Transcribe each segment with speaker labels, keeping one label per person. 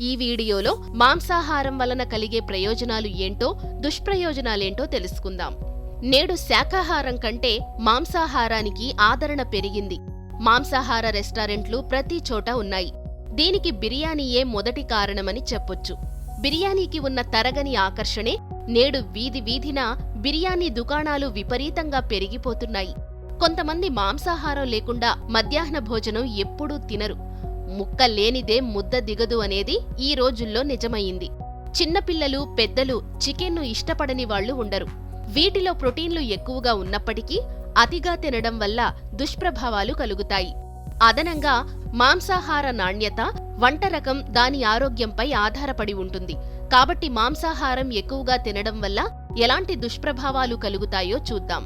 Speaker 1: ఈ వీడియోలో మాంసాహారం వలన కలిగే ప్రయోజనాలు ఏంటో దుష్ప్రయోజనాలేంటో తెలుసుకుందాం. నేడు శాకాహారం కంటే మాంసాహారానికి ఆదరణ పెరిగింది. మాంసాహార రెస్టారెంట్లు ప్రతి చోట ఉన్నాయి. దీనికి బిర్యానీయే మొదటి కారణమని చెప్పొచ్చు. బిర్యానీకి ఉన్న తరగని ఆకర్షణే నేడు వీధి వీధిన బిర్యానీ దుకాణాలు విపరీతంగా పెరిగిపోతున్నాయి. కొంతమంది మాంసాహారం లేకుండా మధ్యాహ్న భోజనం ఎప్పుడూ తినరు. ముక్క లేనిదే ముద్ద దిగదు అనేది ఈ రోజుల్లో నిజమయ్యింది. చిన్నపిల్లలు, పెద్దలు చికెన్ను ఇష్టపడని వాళ్లు ఉండరు. వీటిలో ప్రోటీన్లు ఎక్కువగా ఉన్నప్పటికీ అతిగా తినడం వల్ల దుష్ప్రభావాలు కలుగుతాయి. అదనంగా మాంసాహార నాణ్యత, వంట రకం దాని ఆరోగ్యంపై ఆధారపడి ఉంటుంది. కాబట్టి మాంసాహారం ఎక్కువగా తినడం వల్ల ఎలాంటి దుష్ప్రభావాలు కలుగుతాయో చూద్దాం.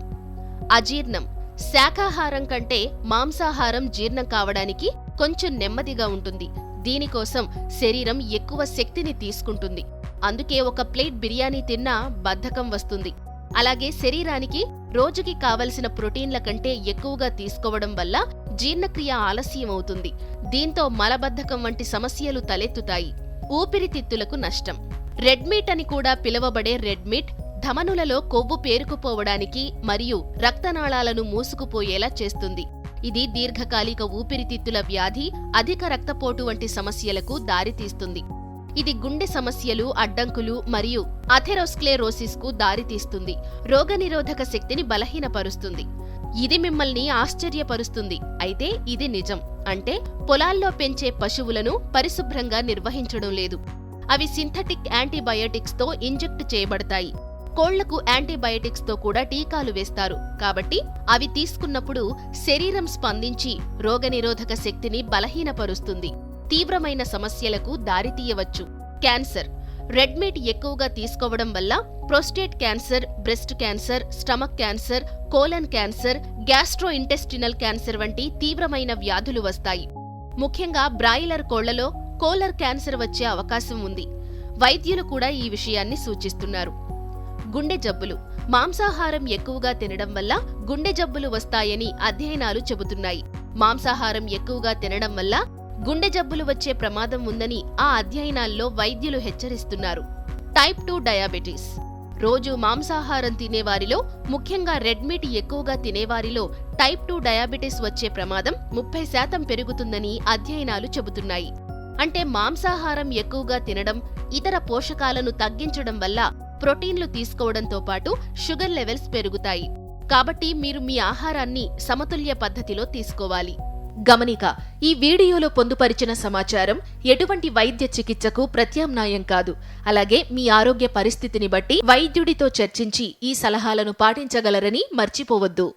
Speaker 1: అజీర్ణం. శాకాహారం కంటే మాంసాహారం జీర్ణం కావడానికి కొంచెం నెమ్మదిగా ఉంటుంది. దీనికోసం శరీరం ఎక్కువ శక్తిని తీసుకుంటుంది. అందుకే ఒక ప్లేట్ బిర్యానీ తిన్నా బద్ధకం వస్తుంది. అలాగే శరీరానికి రోజుకి కావలసిన ప్రోటీన్ల కంటే ఎక్కువగా తీసుకోవడం వల్ల జీర్ణక్రియ ఆలస్యం అవుతుంది. దీంతో మలబద్ధకం వంటి సమస్యలు తలెత్తుతాయి. ఊపిరితిత్తులకు నష్టం. రెడ్ మీట్ అని కూడా పిలువబడే రెడ్ మీట్ ధమనులలో కొవ్వు పేరుకుపోవడానికి మరియు రక్తనాళాలను మూసుకుపోయేలా చేస్తుంది. ఇది దీర్ఘకాలిక ఊపిరితిత్తుల వ్యాధి, అధిక రక్తపోటు వంటి సమస్యలకు దారితీస్తుంది. ఇది గుండె సమస్యలు, అడ్డంకులు మరియు అథెరోస్క్లెరోసిస్కు దారితీస్తుంది. రోగనిరోధక శక్తిని బలహీనపరుస్తుంది. ఇది మిమ్మల్ని ఆశ్చర్యపరుస్తుంది. అయితే ఇది నిజం. అంటే పొలాల్లో పెంచే పశువులను పరిశుభ్రంగా నిర్వహించడం లేదు. అవి సింథటిక్ యాంటీబయాటిక్స్తో ఇంజెక్ట్ చేయబడతాయి. కోళ్లకు యాంటీబయాటిక్స్తో కూడా టీకాలు వేస్తారు. కాబట్టి అవి తీసుకున్నప్పుడు శరీరం స్పందించి రోగనిరోధక శక్తిని బలహీనపరుస్తుంది. తీవ్రమైన సమస్యలకు దారితీయవచ్చు. క్యాన్సర్. రెడ్ మీట్ ఎక్కువగా తీసుకోవడం వల్ల prostate cancer, breast cancer, stomach cancer, colon cancer, gastrointestinal cancer వంటి తీవ్రమైన వ్యాధులు వస్తాయి. ముఖ్యంగా బ్రాయిలర్ కోళ్లలో కోలర్ క్యాన్సర్ వచ్చే అవకాశం ఉంది. వైద్యులు కూడా ఈ విషయాన్ని సూచిస్తున్నారు. గుండె జబ్బులు. మాంసాహారం ఎక్కువగా తినడం వల్ల గుండె జబ్బులు వస్తాయని అధ్యయనాలు చెబుతున్నాయి. మాంసాహారం ఎక్కువగా తినడం వల్ల గుండె జబ్బులు వచ్చే ప్రమాదం ఉందని ఆ అధ్యయనాల్లో వైద్యులు హెచ్చరిస్తున్నారు. Type 2 diabetes. రోజు మాంసాహారం తినేవారిలో, ముఖ్యంగా రెడ్ మీట్ ఎక్కువగా తినేవారిలో టైప్ 2 డయాబెటీస్ వచ్చే ప్రమాదం 30% పెరుగుతుందని అధ్యయనాలు చెబుతున్నాయి. అంటే మాంసాహారం ఎక్కువగా తినడం, ఇతర పోషకాలను తగ్గించడం వల్ల ప్రోటీన్లు తీసుకోవడంతో పాటు షుగర్ లెవెల్స్ పెరుగుతాయి. కాబట్టి మీరు మీ ఆహారాన్ని సమతుల్య పద్ధతిలో తీసుకోవాలి. గమనిక: ఈ వీడియోలో పొందుపరిచిన సమాచారం ఎటువంటి వైద్య చికిత్సకు ప్రత్యామ్నాయం కాదు. అలాగే మీ ఆరోగ్య పరిస్థితిని బట్టి వైద్యుడితో చర్చించి ఈ సలహాలను పాటించగలరని మర్చిపోవద్దు.